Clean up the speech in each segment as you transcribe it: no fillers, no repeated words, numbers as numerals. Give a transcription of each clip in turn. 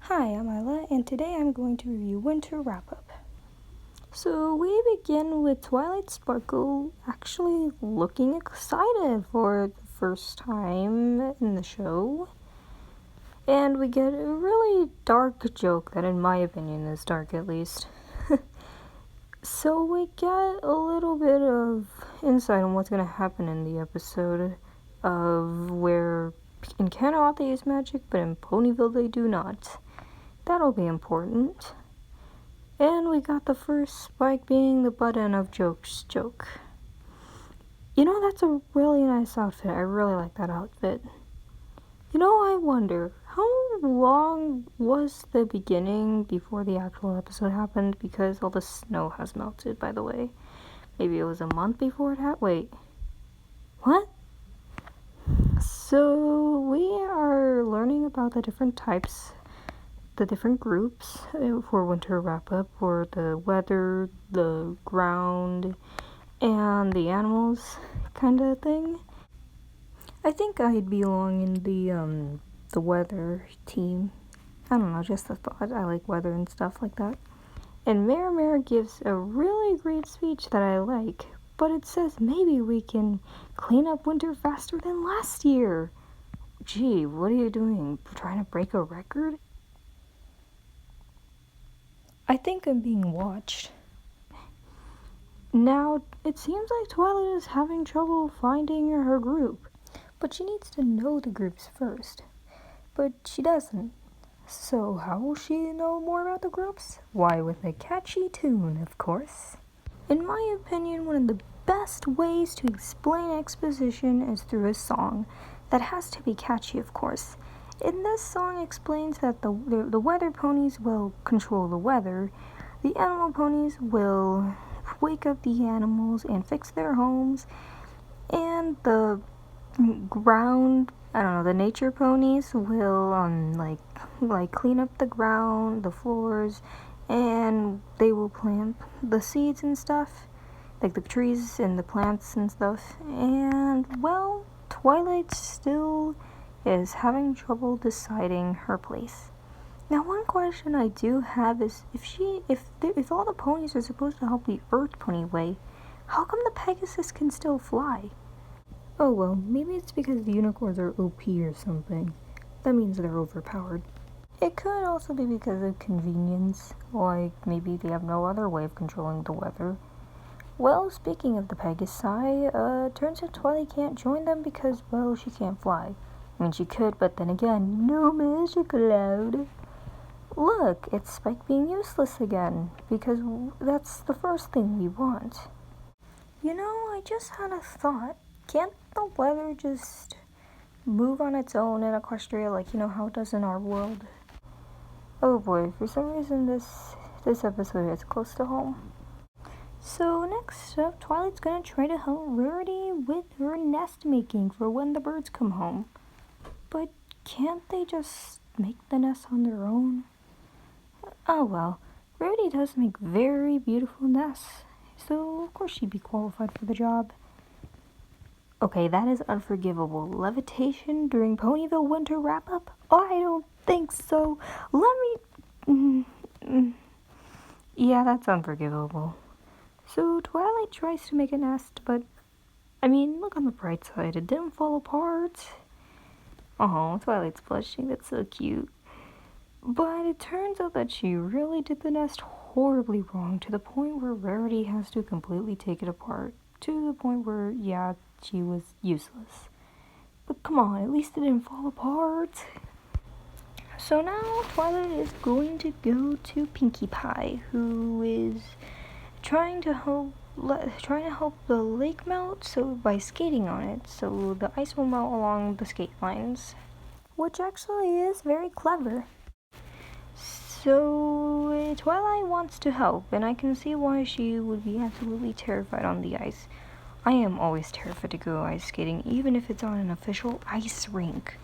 Hi, I'm Isla, and today I'm going to review Winter Wrap-Up. So we begin with Twilight Sparkle actually looking excited for the first time in the show. And we get a really dark joke that, in my opinion, is dark at least. So we get a little bit of insight on what's going to happen in the episode of where in Camelot they use magic, but in Ponyville they do not. That'll be important. And we got the first Spike being the butt end of Joke's joke. You know, that's a really nice outfit. I really like that outfit. You know, I wonder, how long was the beginning before the actual episode happened? Because all the snow has melted, by the way. Maybe it was a month before it happened? Wait. What? So, we are learning about the different types, the different groups for Winter Wrap-Up, for the weather, the ground, and the animals kind of thing. I think I'd belong in the weather team. I don't know, just a thought. I like weather and stuff like that. And Mare gives a really great speech that I like, but it says maybe we can clean up winter faster than last year. Gee, what are you doing? Trying to break a record? I think I'm being watched. Now, it seems like Twilight is having trouble finding her group, but she needs to know the groups first. But she doesn't. So how will she know more about the groups? Why, with a catchy tune, of course. In my opinion, one of the best ways to explain exposition is through a song. That has to be catchy, of course. In this song explains that the weather ponies will control the weather, the animal ponies will wake up the animals and fix their homes, and the ground, I don't know, the nature ponies will like clean up the ground, the floors, and they will plant the seeds and stuff, like the trees and the plants and stuff. And well, Twilight still is having trouble deciding her place. Now, one question I do have is if all the ponies are supposed to help the Earth Pony way, how come the Pegasus can still fly? Oh well, maybe it's because the unicorns are OP or something. That means they're overpowered. It could also be because of convenience, like maybe they have no other way of controlling the weather. Well, speaking of the Pegasi, turns out Twilight can't join them because, well, she can't fly. I mean, she could, but then again, no magic allowed. Look, it's Spike being useless again, because that's the first thing we want. You know, I just had a thought. Can't the weather just move on its own in Equestria, like, you know, how it does in our world? Oh boy, for some reason this episode is close to home. So next up, Twilight's gonna try to help Rarity with her nest making for when the birds come home. But can't they just make the nest on their own? Oh well, Rarity does make very beautiful nests, so of course she'd be qualified for the job. Okay, that is unforgivable. Levitation during Ponyville Winter Wrap-Up? I don't think so. Yeah, that's unforgivable. So Twilight tries to make a nest, but I mean, look on the bright side, it didn't fall apart. Oh, Twilight's blushing, that's so cute. But it turns out that she really did the nest horribly wrong, to the point where Rarity has to completely take it apart. To the point where, yeah, she was useless. But come on, at least it didn't fall apart. So now Twilight is going to go to Pinkie Pie, who is trying to help the lake melt, so by skating on it, so the ice will melt along the skate lines, which actually is very clever. So Twilight wants to help, and I can see why she would be absolutely terrified on the ice. I am always terrified to go ice skating, even if it's on an official ice rink.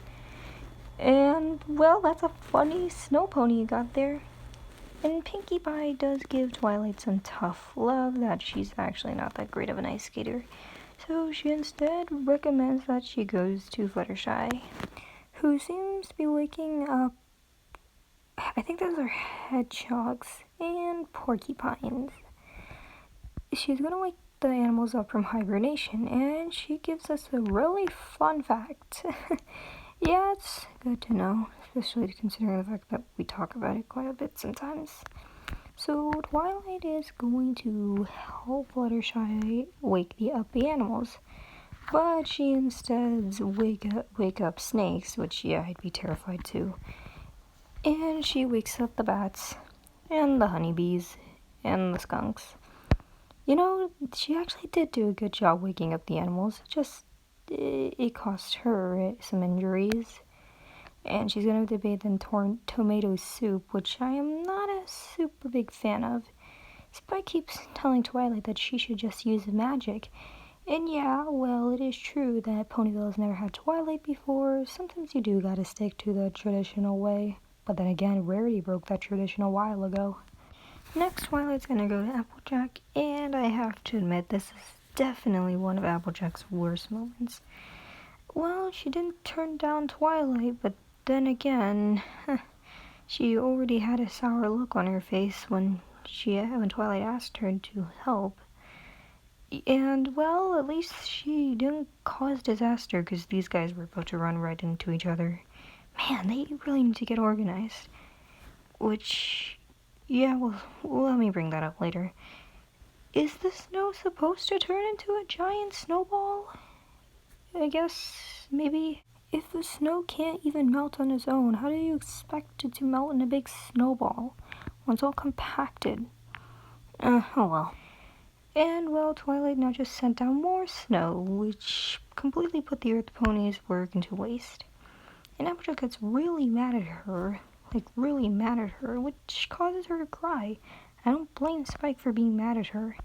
And, well, that's a funny snow pony you got there. And Pinkie Pie does give Twilight some tough love that she's actually not that great of an ice skater. So she instead recommends that she goes to Fluttershy, who seems to be waking up I think those are hedgehogs and porcupines. She's gonna wake the animals up from hibernation, and she gives us a really fun fact. Yeah, it's good to know, especially considering the fact that we talk about it quite a bit sometimes. So Twilight is going to help Fluttershy wake up the animals, but she instead wake up snakes, which yeah, I'd be terrified too. And she wakes up the bats and the honeybees and the skunks. You know, she actually did do a good job waking up the animals. Just it cost her some injuries. And she's gonna have to bathe in tomato soup, which I am not a super big fan of. Spike keeps telling Twilight that she should just use magic. And yeah, well, it is true that Ponyville has never had Twilight before. Sometimes you do gotta stick to the traditional way. But then again, Rarity broke that tradition a while ago. Next, Twilight's gonna go to Applejack, and I have to admit, this is definitely one of Applejack's worst moments. Well, she didn't turn down Twilight, but then again, she already had a sour look on her face when Twilight asked her to help. And, well, at least she didn't cause disaster, because these guys were about to run right into each other. Man, they really need to get organized. Which, yeah, well, let me bring that up later. Is the snow supposed to turn into a giant snowball? I guess, maybe. If the snow can't even melt on its own, how do you expect it to melt in a big snowball when it's all compacted? Oh well. And, well, Twilight now just sent down more snow, which completely put the Earth Pony's work into waste. And Applejack gets really mad at her, which causes her to cry. I don't blame Spike for being mad at her.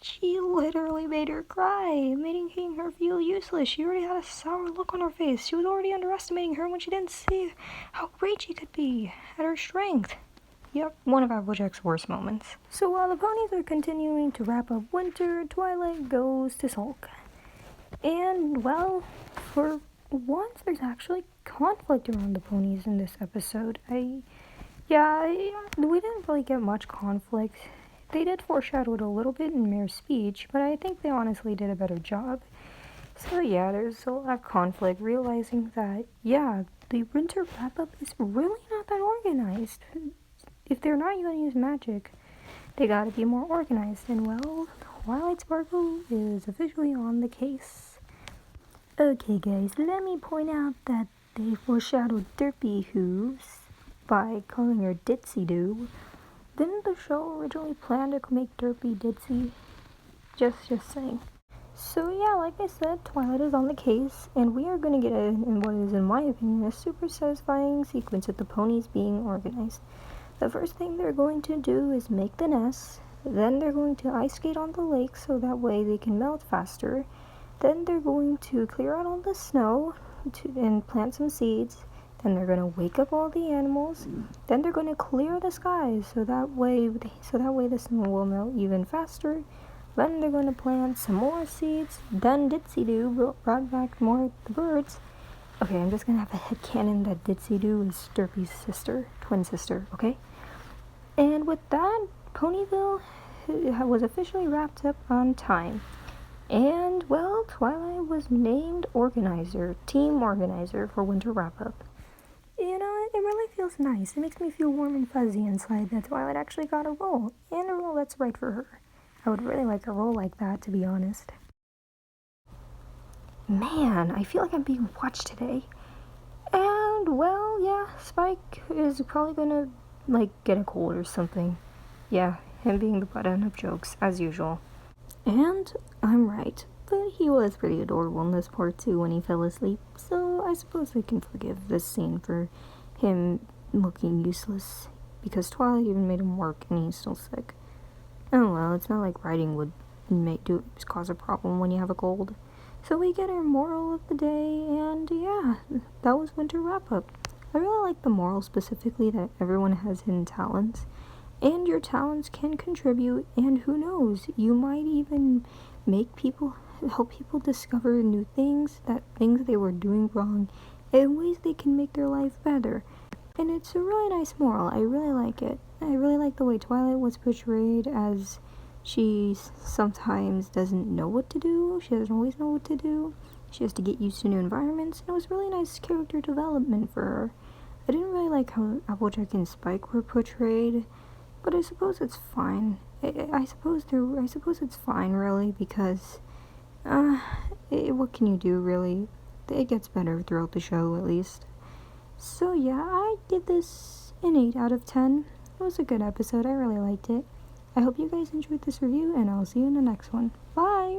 She literally made her cry, making her feel useless. She already had a sour look on her face. She was already underestimating her when she didn't see how great she could be at her strength. Yep, one of Applejack's worst moments. So while the ponies are continuing to wrap up winter, Twilight goes to sulk. And, well, for once, there's actually conflict around the ponies in this episode. We didn't really get much conflict. They did foreshadow it a little bit in Mare's speech, but I think they honestly did a better job. So yeah, there's a lot of conflict, realizing that, yeah, the winter wrap-up is really not that organized. If they're not going to use magic, they gotta be more organized. And, well, Twilight Sparkle is officially on the case. Okay, guys, let me point out that they foreshadowed Derpy Hooves by calling her Ditsy Doo. Didn't the show originally plan to make Derpy Ditsy? Just saying. So yeah, like I said, Twilight is on the case, and we are going to get in what is, in my opinion, a super satisfying sequence of the ponies being organized. The first thing they're going to do is make the nest, then they're going to ice skate on the lake so that way they can melt faster, then they're going to clear out all the snow and plant some seeds. Then they're going to wake up all the animals. Then they're going to clear the skies so that way the snow will melt even faster. Then they're going to plant some more seeds. Then Ditsy Doo brought back more of the birds. Okay, I'm just going to have a headcanon that Ditsy Doo is Derpy's twin sister, okay? And with that, Ponyville was officially wrapped up on time. And, well, Twilight was named team organizer for Winter Wrap-Up. You know, it really feels nice. It makes me feel warm and fuzzy inside that Twilight actually got a role, and a role that's right for her. I would really like a role like that, to be honest. Man, I feel like I'm being watched today. And, well, yeah, Spike is probably gonna, get a cold or something. Yeah, him being the butt end of jokes, as usual. And I'm right. But he was pretty adorable in this part too when he fell asleep, so I suppose I can forgive this scene for him looking useless, because Twilight even made him work and he's still sick. Oh well, it's not like writing would cause a problem when you have a cold. So we get our moral of the day, and yeah, that was Winter Wrap-Up. I really like the moral specifically that everyone has hidden talents, and your talents can contribute, and who knows, you might even help people discover new things they were doing wrong, and ways they can make their life better. And it's a really nice moral. I really like it. I really like the way Twilight was portrayed, as she sometimes doesn't know what to do. She doesn't always know what to do. She has to get used to new environments, and it was really nice character development for her. I didn't really like how Applejack and Spike were portrayed, but I suppose it's fine. I suppose it's fine, really, because what can you do, really? It gets better throughout the show, at least. So yeah, I give this an 8 out of 10. It was a good episode. I really liked it. I hope you guys enjoyed this review, and I'll see you in the next one. Bye!